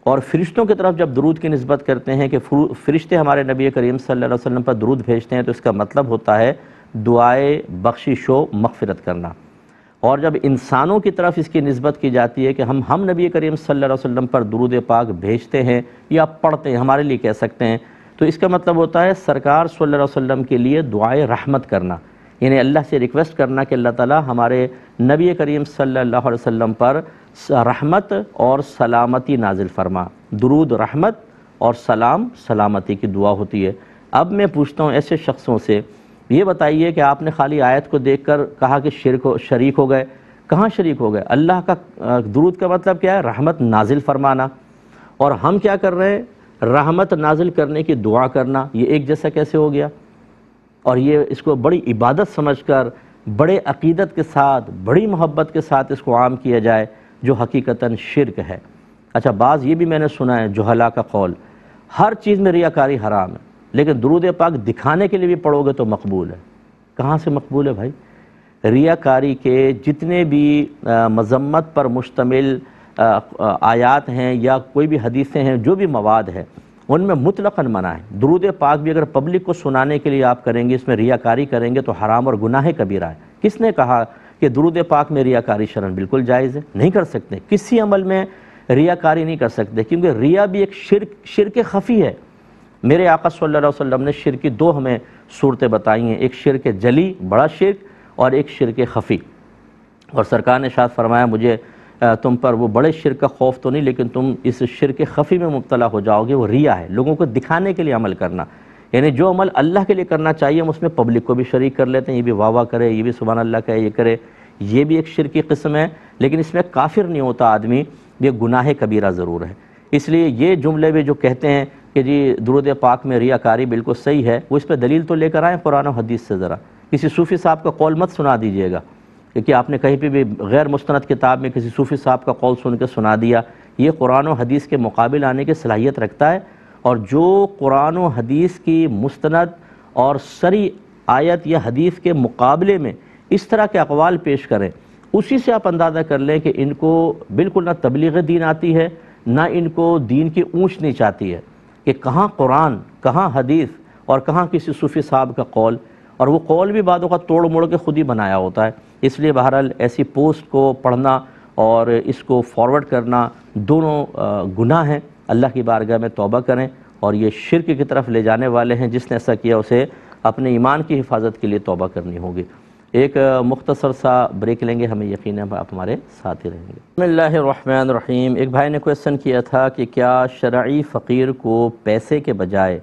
S1: اور فرشتوں کی طرف جب درود کی نسبت کرتے ہیں کہ فرشتے ہمارے نبی کریم صلی اللہ علیہ وسلم پر درود بھیجتے ہیں، تو اس کا مطلب ہوتا ہے دعائے بخشش و مغفرت کرنا۔ اور جب انسانوں کی طرف اس کی نسبت کی جاتی ہے کہ ہم نبی کریم صلی اللہ علیہ وسلم پر درود پاک بھیجتے ہیں یا پڑھتے ہیں، ہمارے لیے کہہ سکتے ہیں، تو اس کا مطلب ہوتا ہے سرکار صلی اللہ علیہ وسلم کے لیے دعائے رحمت کرنا، یعنی اللہ سے ریکویسٹ کرنا کہ اللہ تعالیٰ ہمارے نبی کریم صلی اللہ علیہ وسلم پر رحمت اور سلامتی نازل فرما۔ درود رحمت اور سلام سلامتی کی دعا ہوتی ہے۔ اب میں پوچھتا ہوں ایسے شخصوں سے، یہ بتائیے کہ آپ نے خالی آیت کو دیکھ کر کہا کہ شریک ہو گئے، کہاں شریک ہو گئے؟ اللہ کا درود کا مطلب کیا ہے؟ رحمت نازل فرمانا، اور ہم کیا کر رہے ہیں؟ رحمت نازل کرنے کی دعا کرنا۔ یہ ایک جیسا کیسے ہو گیا؟ اور یہ اس کو بڑی عبادت سمجھ کر، بڑے عقیدت کے ساتھ، بڑی محبت کے ساتھ اس کو عام کیا جائے، جو حقیقتاً شرک ہے۔ اچھا، بعض یہ بھی میں نے سنا ہے جہلا کا قول، ہر چیز میں ریاکاری حرام ہے، لیکن درود پاک دکھانے کے لیے بھی پڑھو گے تو مقبول ہے۔ کہاں سے مقبول ہے بھائی؟ ریاکاری کے جتنے بھی مذمت پر مشتمل آیات ہیں یا کوئی بھی حدیثیں ہیں، جو بھی مواد ہے، ان میں مطلقاً منع ہے۔ درود پاک بھی اگر پبلک کو سنانے کے لیے آپ کریں گے، اس میں ریاکاری کریں گے تو حرام اور گناہ کبیرہ ہے۔ کس نے کہا کہ درود پاک میں ریاکاری شرعاً بالکل جائز ہے؟ نہیں کر سکتے، کسی عمل میں ریاکاری نہیں کر سکتے، کیونکہ ریا بھی ایک شرک خفی ہے۔ میرے آقا صلی اللہ علیہ وسلم نے شرک کی دو ہمیں صورتیں بتائی ہیں، ایک شرک جلی بڑا شرک اور ایک شرک خفی، اور سرکار نے ارشاد فرمایا مجھے تم پر وہ بڑے شرک کا خوف تو نہیں، لیکن تم اس شرک خفی میں مبتلا ہو جاؤ گے، وہ ریا ہے، لوگوں کو دکھانے کے لیے عمل کرنا، یعنی جو عمل اللہ کے لیے کرنا چاہیے ہم اس میں پبلک کو بھی شریک کر لیتے ہیں، یہ بھی واہ واہ کرے، یہ بھی سبحان اللہ کہے، یہ کرے، یہ بھی ایک شرک کی قسم ہے، لیکن اس میں کافر نہیں ہوتا آدمی، یہ گناہ کبیرہ ضرور ہے۔ اس لیے یہ جملے بھی جو کہتے ہیں کہ جی درود پاک میں ریاکاری بالکل صحیح ہے، وہ اس پہ دلیل تو لے کر آئیں قرآن و حدیث سے۔ ذرا کسی صوفی صاحب کا قول مت سنا دیجئے گا، کہ آپ نے کہیں پہ بھی غیر مستند کتاب میں کسی صوفی صاحب کا قول سن کے سنا دیا، یہ قرآن و حدیث کے مقابل آنے کی صلاحیت رکھتا ہے؟ اور جو قرآن و حدیث کی مستند اور صریح آیت یا حدیث کے مقابلے میں اس طرح کے اقوال پیش کریں، اسی سے آپ اندازہ کر لیں کہ ان کو بالکل نہ تبلیغ دین آتی ہے، نہ ان کو دین کی اونچ نیچ آتی ہے، کہ کہاں قرآن، کہاں حدیث اور کہاں کسی صوفی صاحب کا قول، اور وہ قول بھی بعض اوقات توڑ موڑ کے خود ہی بنایا ہوتا ہے۔ اس لیے بہرحال ایسی پوسٹ کو پڑھنا اور اس کو فارورڈ کرنا دونوں گناہ ہیں، اللہ کی بارگاہ میں توبہ کریں، اور یہ شرک کی طرف لے جانے والے ہیں، جس نے ایسا کیا اسے اپنے ایمان کی حفاظت کے لیے توبہ کرنی ہوگی۔ ایک مختصر سا بریک لیں گے، ہمیں یقین ہے آپ ہمارے ساتھ ہی رہیں گے۔ بسم اللہ الرحمن الرحیم۔ ایک بھائی نے کویسچن کیا تھا کہ کیا شرعی فقیر کو پیسے کے بجائے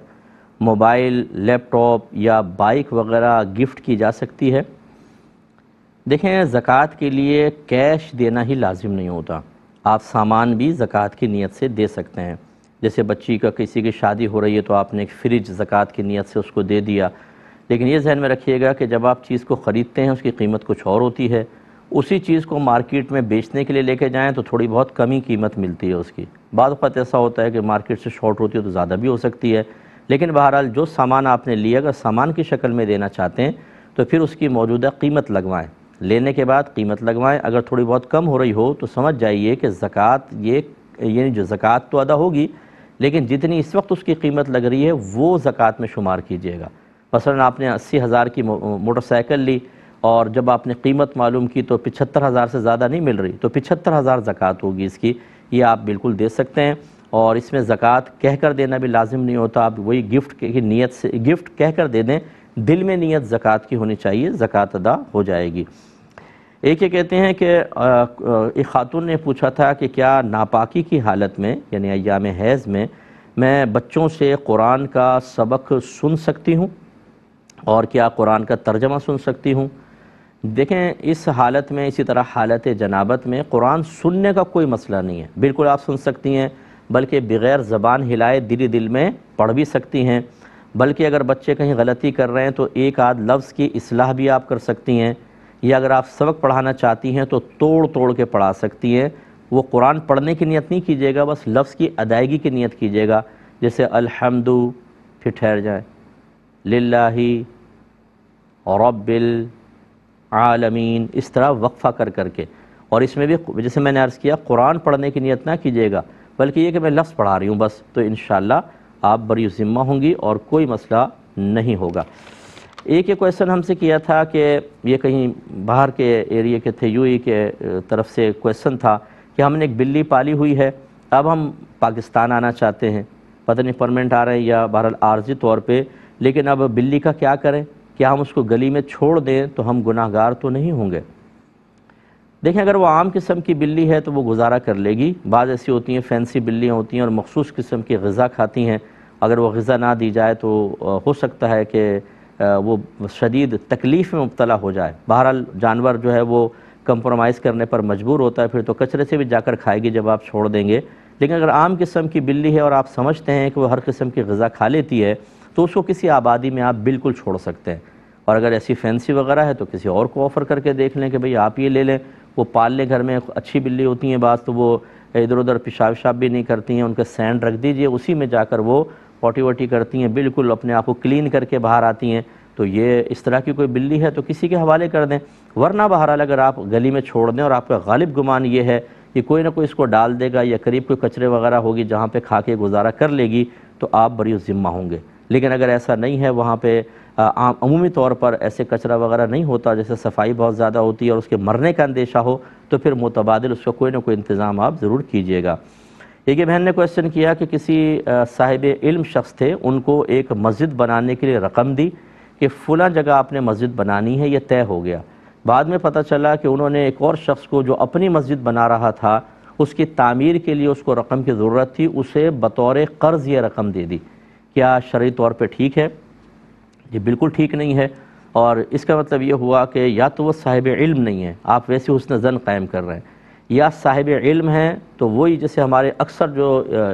S1: موبائل، لیپ ٹاپ یا بائک وغیرہ گفٹ کی جا سکتی ہے؟ دیکھیں، زکوٰۃ کے لیے کیش دینا ہی لازم نہیں ہوتا، آپ سامان بھی زکوٰۃ کی نیت سے دے سکتے ہیں۔ جیسے بچی کا کسی کی شادی ہو رہی ہے تو آپ نے ایک فریج زکوٰۃ کی نیت سے اس کو دے دیا، لیکن یہ ذہن میں رکھیے گا کہ جب آپ چیز کو خریدتے ہیں اس کی قیمت کچھ اور ہوتی ہے، اسی چیز کو مارکیٹ میں بیچنے کے لیے لے کے جائیں تو تھوڑی بہت کم ہی قیمت ملتی ہے اس کی۔ بعض اوقات ایسا ہوتا ہے کہ مارکیٹ سے شارٹ ہوتی ہے تو زیادہ بھی ہو سکتی ہے، لیکن بہرحال جو سامان آپ نے لیا اگر سامان کی شکل میں دینا چاہتے ہیں تو پھر اس کی موجودہ قیمت لگوائیں، لینے کے بعد قیمت لگوائیں، اگر تھوڑی بہت کم ہو رہی ہو تو سمجھ جائیے کہ زکوٰۃ یعنی جو زکوٰۃ تو ادا ہوگی، لیکن جتنی اس وقت اس کی قیمت لگ رہی ہے وہ زکوٰۃ میں شمار کیجیے گا۔ مثلا آپ نے 80,000 کی موٹر سائیکل لی اور جب آپ نے قیمت معلوم کی تو 75,000 سے زیادہ نہیں مل رہی، تو 75,000 زکوٰۃ ہوگی اس کی، یہ آپ بالکل دے سکتے ہیں۔ اور اس میں زکوٰۃ کہہ کر دینا بھی لازم نہیں ہوتا، آپ وہی گفٹ کی نیت سے گفٹ کہہ کر دے دیں، دل میں نیت زکوٰۃ کی ہونی چاہیے، زکوٰۃ ادا ہو جائے گی۔ ایک یہ کہتے ہیں کہ ایک خاتون نے پوچھا تھا کہ کیا ناپاکی کی حالت میں یعنی ایام حیض میں بچوں سے قرآن کا سبق سن سکتی ہوں اور کیا قرآن کا ترجمہ سن سکتی ہوں؟ دیکھیں اس حالت میں، اسی طرح حالت جنابت میں قرآن سننے کا کوئی مسئلہ نہیں ہے، بالکل آپ سن سکتی ہیں، بلکہ بغیر زبان ہلائے دل میں پڑھ بھی سکتی ہیں، بلکہ اگر بچے کہیں غلطی کر رہے ہیں تو ایک آدھ لفظ کی اصلاح بھی آپ کر سکتی ہیں، یا اگر آپ سبق پڑھانا چاہتی ہیں تو توڑ کے پڑھا سکتی ہیں۔ وہ قرآن پڑھنے کی نیت نہیں کیجیے گا، بس لفظ کی ادائیگی کی نیت کیجیے گا، جیسے الحمد، پھر ٹھہر جائیں، للہ رب العالمین، اس طرح وقفہ کر کے، اور اس میں بھی جیسے میں نے عرض کیا قرآن پڑھنے کی نیت نہ کیجیے گا، بلکہ یہ کہ میں لفظ پڑھا رہی ہوں بس، تو انشاءاللہ آپ بری ذمہ ہوں گی اور کوئی مسئلہ نہیں ہوگا۔ ایک کویسچن ہم سے کیا تھا کہ یہ کہیں باہر کے ایریے کے تھے، یو ای کے طرف سے کویسچن تھا کہ ہم نے ایک بلی پالی ہوئی ہے، اب ہم پاکستان آنا چاہتے ہیں، پتہ نہیں پرمنٹ آ رہے ہیں یا بہرحال عارضی طور پہ، لیکن اب بلی کا کیا کریں؟ کیا ہم اس کو گلی میں چھوڑ دیں تو ہم گناہ گار تو نہیں ہوں گے؟ دیکھیں اگر وہ عام قسم کی بلی ہے تو وہ گزارا کر لے گی، بعض ایسی ہوتی ہیں فینسی بلیاں ہوتی ہیں اور مخصوص قسم کی غذا کھاتی ہیں، اگر وہ غذا نہ دی جائے تو ہو سکتا ہے کہ وہ شدید تکلیف میں مبتلا ہو جائے، بہرحال جانور جو ہے وہ کمپرومائز کرنے پر مجبور ہوتا ہے، پھر تو کچرے سے بھی جا کر کھائے گی جب آپ چھوڑ دیں گے۔ لیکن اگر عام قسم کی بلی ہے اور آپ سمجھتے ہیں کہ وہ ہر قسم کی غذا کھا لیتی ہے تو اس کو کسی آبادی میں آپ بالکل چھوڑ سکتے ہیں، اور اگر ایسی فینسی وغیرہ ہے تو کسی اور کو آفر کر کے دیکھ لیں کہ بھئی آپ یہ لے لیں، وہ پال لیں گھر میں، اچھی بلی ہوتی ہیں بعض تو وہ ادھر ادھر پیشاب بھی نہیں کرتی ہیں، ان کا سینڈ رکھ دیجئے، اسی میں جا کر وہ پوٹی وٹی کرتی ہیں، بالکل اپنے آپ کو کلین کر کے باہر آتی ہیں، تو یہ اس طرح کی کوئی بلی ہے تو کسی کے حوالے کر دیں، ورنہ بہرحال اگر آپ گلی میں چھوڑ دیں اور آپ کا غالب گمان یہ ہے کہ کوئی نہ کوئی اس کو ڈال دے گا یا قریب کوئی کچرے وغیرہ ہوگی جہاں پہ کھا کے گزارا کر لے گی تو آپ بری ذمہ ہوں گے۔ لیکن اگر ایسا نہیں ہے، وہاں پہ عمومی طور پر ایسے کچرا وغیرہ نہیں ہوتا، جیسے صفائی بہت زیادہ ہوتی ہے اور اس کے مرنے کا اندیشہ ہو، تو پھر متبادل اس کا کوئی نہ کوئی انتظام آپ ضرور کیجیے گا۔ ایک بہن نے کویسچن کیا کہ کسی صاحب علم شخص تھے، ان کو ایک مسجد بنانے کے لیے رقم دی کہ فلاں جگہ آپ نے مسجد بنانی ہے، یہ طے ہو گیا، بعد میں پتہ چلا کہ انہوں نے ایک اور شخص کو جو اپنی مسجد بنا رہا تھا اس کی تعمیر کے لیے اس کو رقم کی ضرورت تھی، اسے بطور قرض یہ رقم دے دی، کیا شرعی طور پہ ٹھیک ہے؟ یہ بالکل ٹھیک نہیں ہے، اور اس کا مطلب یہ ہوا کہ یا تو وہ صاحب علم نہیں ہے، آپ ویسے حسن ظن قائم کر رہے ہیں، یا صاحب علم ہیں تو وہی جیسے ہمارے اکثر جو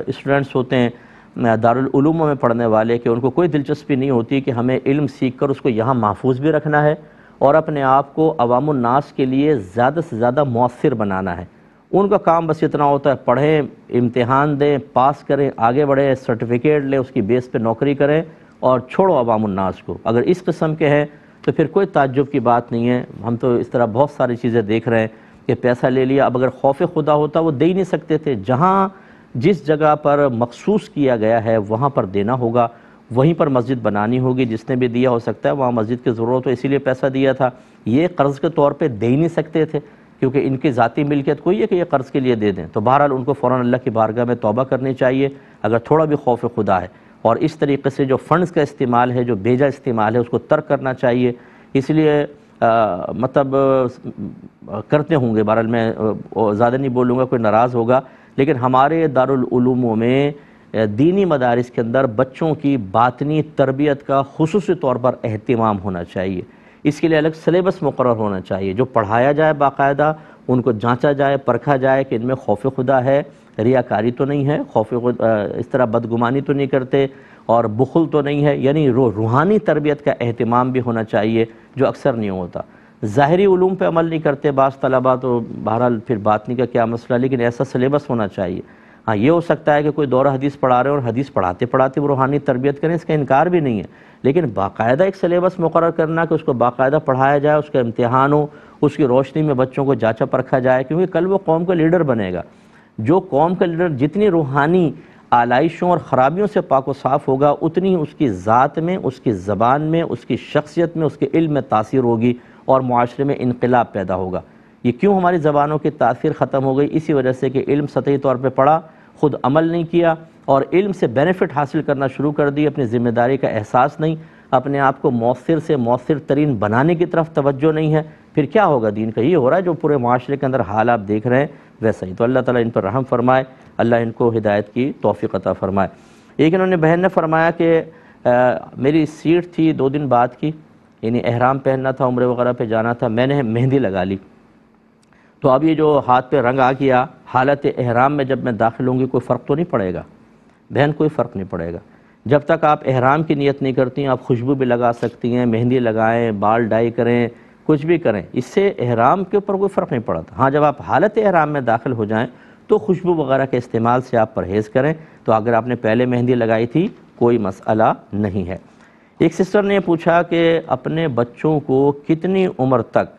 S1: اسٹوڈنٹس ہوتے ہیں دارالعلوموں میں پڑھنے والے کہ ان کو کوئی دلچسپی نہیں ہوتی کہ ہمیں علم سیکھ کر اس کو یہاں محفوظ بھی رکھنا ہے اور اپنے آپ کو عوام الناس کے لیے زیادہ سے زیادہ مؤثر بنانا ہے، ان کا کام بس اتنا ہوتا ہے پڑھیں، امتحان دیں، پاس کریں، آگے بڑھیں، سرٹیفکیٹ لیں، اس کی بیس پہ نوکری کریں اور چھوڑو عوام الناس کو۔ اگر اس قسم کے ہیں تو پھر کوئی تعجب کی بات نہیں ہے، ہم تو اس طرح بہت ساری چیزیں دیکھ رہے ہیں کہ پیسہ لے لیا، اب اگر خوف خدا ہوتا وہ دے ہی نہیں سکتے تھے، جہاں جس جگہ پر مخصوص کیا گیا ہے وہاں پر دینا ہوگا، وہیں پر مسجد بنانی ہوگی، جس نے بھی دیا ہو سکتا ہے وہاں مسجد کی ضرورت ہو اسی لیے پیسہ دیا تھا، یہ قرض کے طور پہ دے ہی نہیں سکتے تھے کیونکہ ان کی ذاتی ملکیت کوئی ہے کہ یہ قرض کے لیے دے دیں، تو بہرحال ان کو فوراً اللہ کی بارگاہ میں توبہ کرنی چاہیے اگر تھوڑا بھی خوف خدا ہے، اور اس طریقے سے جو فنڈز کا استعمال ہے، جو بیجا استعمال ہے، اس کو ترک کرنا چاہیے۔ اس لیے مطلب کرتے ہوں گے، بہرحال میں زیادہ نہیں بولوں گا، کوئی ناراض ہوگا، لیکن ہمارے دارالعلوموں میں دینی مدارس کے اندر بچوں کی باطنی تربیت کا خصوصی طور پر اہتمام ہونا چاہیے، اس کے لیے الگ سلیبس مقرر ہونا چاہیے، جو پڑھایا جائے باقاعدہ ان کو جانچا جائے، پرکھا جائے کہ ان میں خوف خدا ہے، ریاکاری تو نہیں ہے، اس طرح بدگمانی تو نہیں کرتے اور بخل تو نہیں ہے، یعنی روحانی تربیت کا اہتمام بھی ہونا چاہیے جو اکثر نہیں ہوتا۔ ظاہری علوم پہ عمل نہیں کرتے بعض طلباء تو بہرحال پھر باطنی کا کیا مسئلہ، لیکن ایسا سلیبس ہونا چاہیے۔ ہاں یہ ہو سکتا ہے کہ کوئی دورہ حدیث پڑھا رہے ہیں اور حدیث پڑھاتے پڑھاتے وہ روحانی تربیت کریں، اس کا انکار بھی نہیں ہے، لیکن باقاعدہ ایک سلیبس مقرر کرنا کہ اس کو باقاعدہ پڑھایا جائے، اس کا امتحان ہو، اس کی روشنی میں بچوں کو جانچا پرکھا جائے، کیونکہ کل وہ قوم کا لیڈر بنے گا۔ جو قوم کا لیڈر جتنی روحانی آلائشوں اور خرابیوں سے پاک و صاف ہوگا، اتنی اس کی ذات میں، اس کی زبان میں، اس کی شخصیت میں، اس کے علم میں تاثیر ہوگی، اور معاشرے میں انقلاب پیدا ہوگا۔ یہ کیوں ہماری زبانوں کی تاثیر ختم ہو گئی؟ اسی وجہ سے کہ علم سطحی طور پہ پڑھا، خود عمل نہیں کیا، اور علم سے بینیفٹ حاصل کرنا شروع کر دی، اپنی ذمہ داری کا احساس نہیں، اپنے آپ کو مؤثر سے مؤثر ترین بنانے کی طرف توجہ نہیں ہے، پھر کیا ہوگا دین کا؟ یہ ہو رہا ہے جو پورے معاشرے کے اندر حال آپ دیکھ رہے ہیں ویسا ہی۔ تو اللہ تعالیٰ ان پر رحم فرمائے، اللہ ان کو ہدایت کی توفیق عطا فرمائے۔ ایک انہوں نے بہن نے فرمایا کہ میری سیٹ تھی 2 دن بعد کی، یعنی احرام پہننا تھا، عمرے وغیرہ پہ جانا تھا، میں نے مہندی لگا لی، تو اب یہ جو ہاتھ پہ رنگ آ گیا، حالت احرام میں جب میں داخل ہوں گی کوئی فرق تو نہیں پڑے گا؟ بہن کوئی فرق نہیں پڑے گا، جب تک آپ احرام کی نیت نہیں کرتی ہیں، آپ خوشبو بھی لگا سکتی ہیں، مہندی لگائیں، بال ڈائی کریں، کچھ بھی کریں، اس سے احرام کے اوپر کوئی فرق نہیں پڑتا۔ ہاں جب آپ حالت احرام میں داخل ہو جائیں تو خوشبو وغیرہ کے استعمال سے آپ پرہیز کریں، تو اگر آپ نے پہلے مہندی لگائی تھی کوئی مسئلہ نہیں ہے۔ ایک سسٹر نے پوچھا کہ اپنے بچوں کو کتنی عمر تک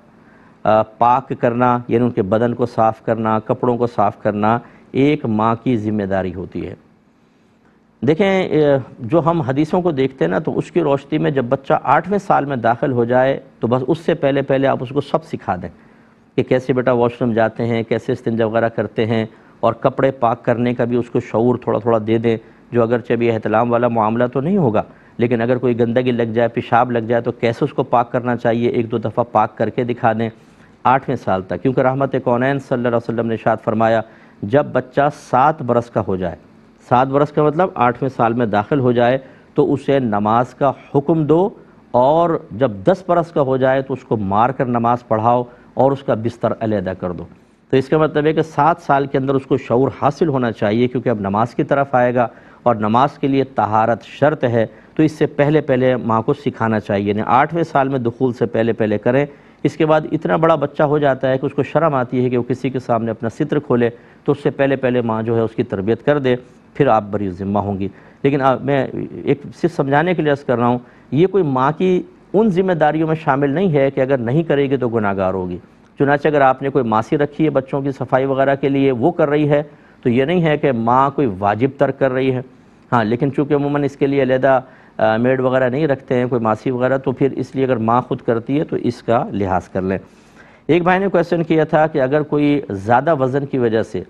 S1: پاک کرنا، یعنی ان کے بدن کو صاف کرنا، کپڑوں کو صاف کرنا ایک ماں کی ذمہ داری ہوتی ہے؟ دیکھیں، جو ہم حدیثوں کو دیکھتے ہیں نا، تو اس کی روشنی میں جب بچہ 8ویں سال میں داخل ہو جائے تو بس اس سے پہلے آپ اس کو سب سکھا دیں کہ کیسے بیٹا واش روم جاتے ہیں، کیسے استنجا وغیرہ کرتے ہیں، اور کپڑے پاک کرنے کا بھی اس کو شعور تھوڑا تھوڑا دے دیں، جو اگرچہ بھی احتلام والا معاملہ تو نہیں ہوگا، لیکن اگر کوئی گندگی لگ جائے، پیشاب لگ جائے تو کیسے اس کو پاک کرنا چاہیے 1-2 دفعہ پاک کر کے دکھا دیں 8ویں سال تک، کیونکہ رحمت کونین صلی اللہ علیہ وسلم نے ارشاد فرمایا جب بچہ 7 برس کا ہو جائے، 7 برس کا مطلب 8ویں سال میں داخل ہو جائے، تو اسے نماز کا حکم دو، اور جب 10 برس کا ہو جائے تو اس کو مار کر نماز پڑھاؤ اور اس کا بستر علیحدہ کر دو۔ تو اس کا مطلب ہے کہ 7 سال کے اندر اس کو شعور حاصل ہونا چاہیے، کیونکہ اب نماز کی طرف آئے گا اور نماز کے لیے طہارت شرط ہے، تو اس سے پہلے ماں کو سکھانا چاہیے، یعنی 8ویں سال میں دخول سے پہلے کریں۔ اس کے بعد اتنا بڑا بچہ ہو جاتا ہے کہ اس کو شرم آتی ہے کہ وہ کسی کے سامنے اپنا ستر کھولے، تو اس سے پہلے ماں جو ہے اس کی تربیت کر دے، پھر آپ بری ذمہ ہوں گی۔ لیکن میں ایک صرف سمجھانے کے لیے عرض کر رہا ہوں، یہ کوئی ماں کی ان ذمہ داریوں میں شامل نہیں ہے کہ اگر نہیں کرے گی تو گناہ گار ہوگی۔ چنانچہ اگر آپ نے کوئی ماسی رکھی ہے بچوں کی صفائی وغیرہ کے لیے، وہ کر رہی ہے، تو یہ نہیں ہے کہ ماں کوئی واجب ترک کر رہی ہے۔ ہاں، لیکن چونکہ عموماً اس کے لیے علیحدہ میڈ وغیرہ نہیں رکھتے ہیں کوئی ماسی وغیرہ، تو پھر اس لیے اگر ماں خود کرتی ہے تو اس کا لحاظ کر لیں۔ ایک بھائی نے کویسچن کیا تھا کہ اگر کوئی زیادہ وزن کی وجہ سے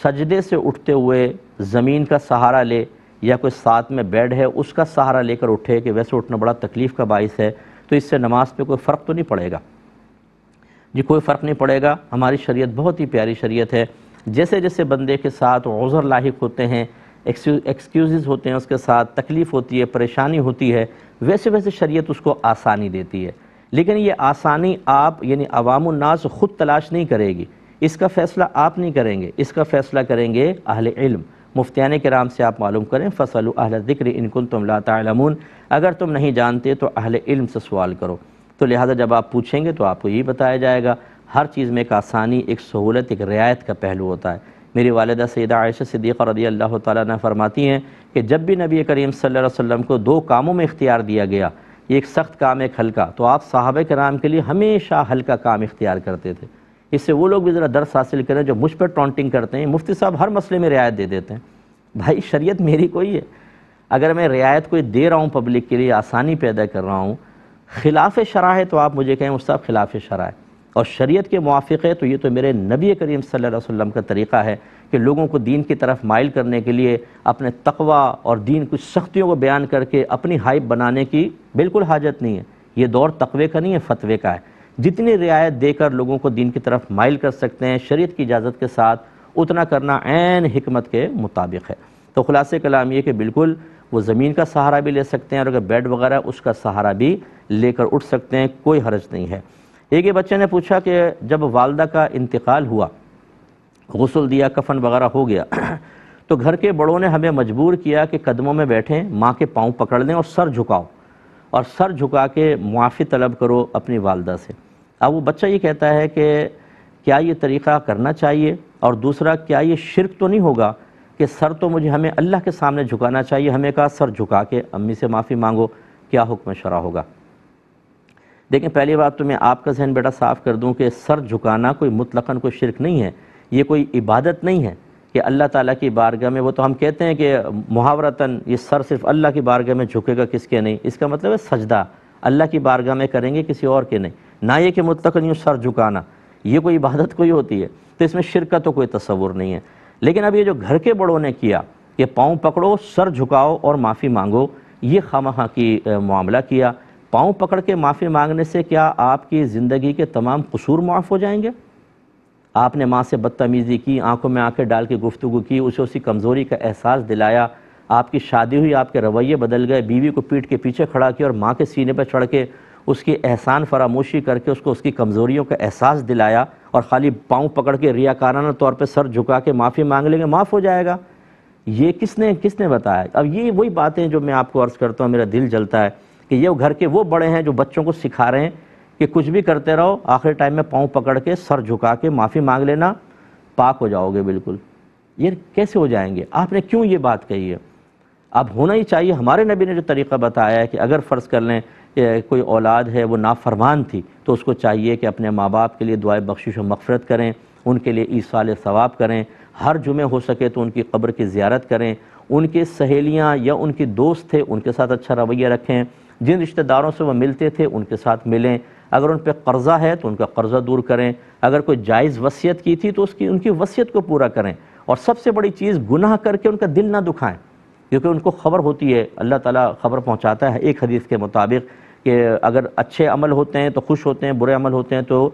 S1: سجدے سے اٹھتے ہوئے زمین کا سہارا لے، یا کوئی ساتھ میں بیڈ ہے اس کا سہارا لے کر اٹھے، کہ ویسے اٹھنا بڑا تکلیف کا باعث ہے، تو اس سے نماز پہ کوئی فرق تو نہیں پڑے گا؟ جی کوئی فرق نہیں پڑے گا۔ ہماری شریعت بہت ہی پیاری شریعت ہے، جیسے جیسے بندے کے ساتھ عذر لاحق ہوتے ہیں، ایکسکیوزز ہوتے ہیں، اس کے ساتھ تکلیف ہوتی ہے، پریشانی ہوتی ہے، ویسے ویسے شریعت اس کو آسانی دیتی ہے۔ لیکن یہ آسانی آپ یعنی عوام الناس خود تلاش نہیں کرے گی، اس کا فیصلہ آپ نہیں کریں گے، اس کا فیصلہ کریں گے اہل علم۔ مفتیان کرام سے آپ معلوم کریں، فَاسْأَلُوا أَهْلَ الذِّكْرِ إِن كُنتُمْ لَا تَعْلَمُونَ، اگر تم نہیں جانتے تو اہل علم سے سوال کرو۔ تو لہذا جب آپ پوچھیں گے تو آپ کو یہی بتایا جائے گا۔ ہر چیز میں ایک آسانی، ایک سہولت، ایک رعایت کا پہلو ہوتا ہے۔ میری والدہ سیدہ عائشہ صدیقہ رضی اللہ تعالیٰ عنہ فرماتی ہیں کہ جب بھی نبی کریم صلی اللہ علیہ وسلم کو 2 کاموں میں اختیار دیا گیا، ایک سخت کام ایک ہلکا، تو آپ صحابہ کرام کے لیے ہمیشہ ہلکا کام اختیار کرتے تھے۔ اس سے وہ لوگ بھی ذرا درس حاصل کریں جو مجھ پر ٹونٹنگ کرتے ہیں، مفتی صاحب ہر مسئلے میں رعایت دے دیتے ہیں۔ بھائی شریعت میری کوئی ہے، اگر میں رعایت کوئی دے رہا ہوں پبلک کے لیے، آسانی پیدا کر رہا ہوں، خلاف شرع ہے تو آپ مجھے کہیں مصطفیٰ خلاف شرع ہے، اور شریعت کے موافق ہے تو یہ تو میرے نبی کریم صلی اللہ علیہ وسلم کا طریقہ ہے کہ لوگوں کو دین کی طرف مائل کرنے کے لیے اپنے تقوی اور دین کی سختیوں کو بیان کر کے اپنی ہائپ بنانے کی بالکل حاجت نہیں ہے۔ یہ دور تقوی کا نہیں ہے، فتوے کا ہے۔ جتنی رعایت دے کر لوگوں کو دین کی طرف مائل کر سکتے ہیں شریعت کی اجازت کے ساتھ، اتنا کرنا عین حکمت کے مطابق ہے۔ تو خلاصے کلام یہ کہ بالکل وہ زمین کا سہارا بھی لے سکتے ہیں، اور اگر بیڈ وغیرہ اس کا سہارا بھی لے کر اٹھ سکتے ہیں، کوئی حرج نہیں ہے۔ ایک بچے نے پوچھا کہ جب والدہ کا انتقال ہوا، غسل دیا، کفن وغیرہ ہو گیا، تو گھر کے بڑوں نے ہمیں مجبور کیا کہ قدموں میں بیٹھیں، ماں کے پاؤں پکڑ لیں اور سر جھکاؤ، اور سر جھکا کے معافی طلب کرو اپنی والدہ سے۔ اب وہ بچہ یہ کہتا ہے کہ کیا یہ طریقہ کرنا چاہیے، اور دوسرا کیا یہ شرک تو نہیں ہوگا کہ سر تو ہمیں اللہ کے سامنے جھکانا چاہیے، ہمیں کہا سر جھکا کے امی سے معافی مانگو، کیا حکم شرع ہوگا؟ دیکھیں پہلی بات تو میں آپ کا ذہن بیٹا صاف کر دوں کہ سر جھکانا کوئی مطلقاً کوئی شرک نہیں ہے، یہ کوئی عبادت نہیں ہے کہ اللہ تعالیٰ کی بارگاہ میں، وہ تو ہم کہتے ہیں کہ محاورتاً یہ سر صرف اللہ کی بارگاہ میں جھکے گا، کس کے نہیں، اس کا مطلب ہے سجدہ اللہ کی بارگاہ میں کریں گے، کسی اور کے نہیں۔ نہ یہ کہ مطلقاً یوں سر جھکانا، یہ کوئی عبادت کوئی ہوتی ہے؟ تو اس میں شرک کا تو کوئی تصور نہیں ہے۔ لیکن اب یہ جو گھر کے بڑوں نے کیا کہ پاؤں پکڑو، سر جھکاؤ اور معافی مانگو، یہ خواہاں کی معاملہ کیا۔ پاؤں پکڑ کے معافی مانگنے سے کیا آپ کی زندگی کے تمام قصور معاف ہو جائیں گے؟ آپ نے ماں سے بدتمیزی کی، آنکھوں میں آنکھیں ڈال کے گفتگو کی، اسے اسی کمزوری کا احساس دلایا، آپ کی شادی ہوئی، آپ کے رویے بدل گئے، بیوی کو پیٹھ کے پیچھے کھڑا کیا اور ماں کے سینے پہ چڑھ کے اس کی احسان فراموشی کر کے اس کو اس کی کمزوریوں کا احساس دلایا، اور خالی پاؤں پکڑ کے ریاکارانہ طور پہ سر جھکا کے معافی مانگ لیں گے معاف ہو جائے گا؟ یہ کس نے بتایا؟ اب یہ وہی باتیں جو میں آپ کو عرض کرتا ہوں، میرا دل جلتا ہے کہ یہ گھر کے وہ بڑے ہیں جو بچوں کو سکھا رہے ہیں کہ کچھ بھی کرتے رہو، آخر ٹائم میں پاؤں پکڑ کے سر جھکا کے معافی مانگ لینا، پاک ہو جاؤ گے بالکل۔ یہ کیسے ہو جائیں گے؟ آپ نے کیوں یہ بات کہی ہے؟ اب ہونا ہی چاہیے، ہمارے نبی نے جو طریقہ بتایا ہے کہ اگر فرض کر لیں کہ کوئی اولاد ہے وہ نافرمان تھی تو اس کو چاہیے کہ اپنے ماں باپ کے لیے دعائے بخشش و مغفرت کریں، ان کے لیے ایصال ثواب کریں، ہر جمعے ہو سکے تو ان کی قبر کی زیارت کریں، ان کے سہیلیاں یا ان کے دوست تھے ان کے ساتھ اچھا رویہ رکھیں، جن رشتہ داروں سے وہ ملتے تھے ان کے ساتھ ملیں، اگر ان پہ قرضہ ہے تو ان کا قرضہ دور کریں، اگر کوئی جائز وصیت کی تھی تو ان کی وصیت کو پورا کریں، اور سب سے بڑی چیز گناہ کر کے ان کا دل نہ دکھائیں، کیونکہ ان کو خبر ہوتی ہے، اللہ تعالیٰ خبر پہنچاتا ہے ایک حدیث کے مطابق کہ اگر اچھے عمل ہوتے ہیں تو خوش ہوتے ہیں، برے عمل ہوتے ہیں تو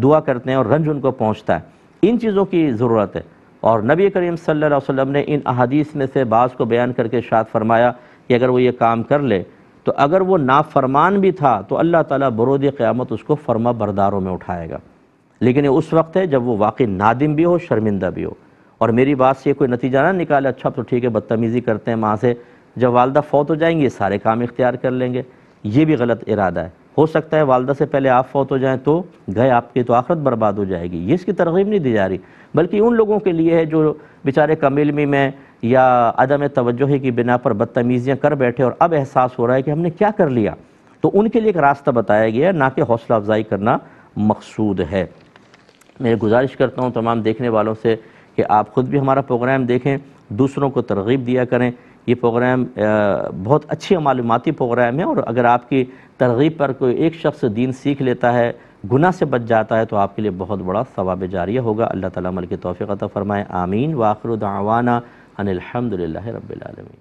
S1: دعا کرتے ہیں اور رنج ان کو پہنچتا ہے۔ ان چیزوں کی ضرورت ہے، اور نبی کریم صلی اللہ علیہ وسلم نے ان احادیث میں سے بعض کو بیان کر کے ارشاد فرمایا کہ اگر وہ یہ کام کر لے تو اگر وہ نافرمان بھی تھا تو اللہ تعالیٰ برود قیامت اس کو فرما برداروں میں اٹھائے گا، لیکن یہ اس وقت ہے جب وہ واقعی نادم بھی ہو، شرمندہ بھی ہو۔ اور میری بات سے یہ کوئی نتیجہ نہ نکالے اچھا تو ٹھیک ہے بدتمیزی کرتے ہیں ماں سے، جب والدہ فوت ہو جائیں گے یہ سارے کام اختیار کر لیں گے، یہ بھی غلط ارادہ ہے۔ ہو سکتا ہے والدہ سے پہلے آپ فوت ہو جائیں تو گئے آپ کی تو آخرت برباد ہو جائے گی، یہ اس کی ترغیب نہیں دی جا رہی، بلکہ ان لوگوں کے لیے ہے جو بیچارے کم علمی میں یا عدم توجہی کی بنا پر بدتمیزیاں کر بیٹھے اور اب احساس ہو رہا ہے کہ ہم نے کیا کر لیا، تو ان کے لیے ایک راستہ بتایا گیا ہے، نہ کہ حوصلہ افزائی کرنا مقصود ہے۔ میں گزارش کرتا ہوں تمام دیکھنے والوں سے کہ آپ خود بھی ہمارا پروگرام دیکھیں، دوسروں کو ترغیب دیا کریں۔ یہ پروگرام بہت اچھی معلوماتی پروگرام ہے، اور اگر آپ کی ترغیب پر کوئی ایک شخص دین سیکھ لیتا ہے، گناہ سے بچ جاتا ہے، تو آپ کے لیے بہت بڑا ثواب جاریہ ہوگا۔ اللہ تعالیٰ عمل کی توفیق عطا فرمائے، آمین۔ وآخر دعوانا ان الحمد للہ رب العالمین۔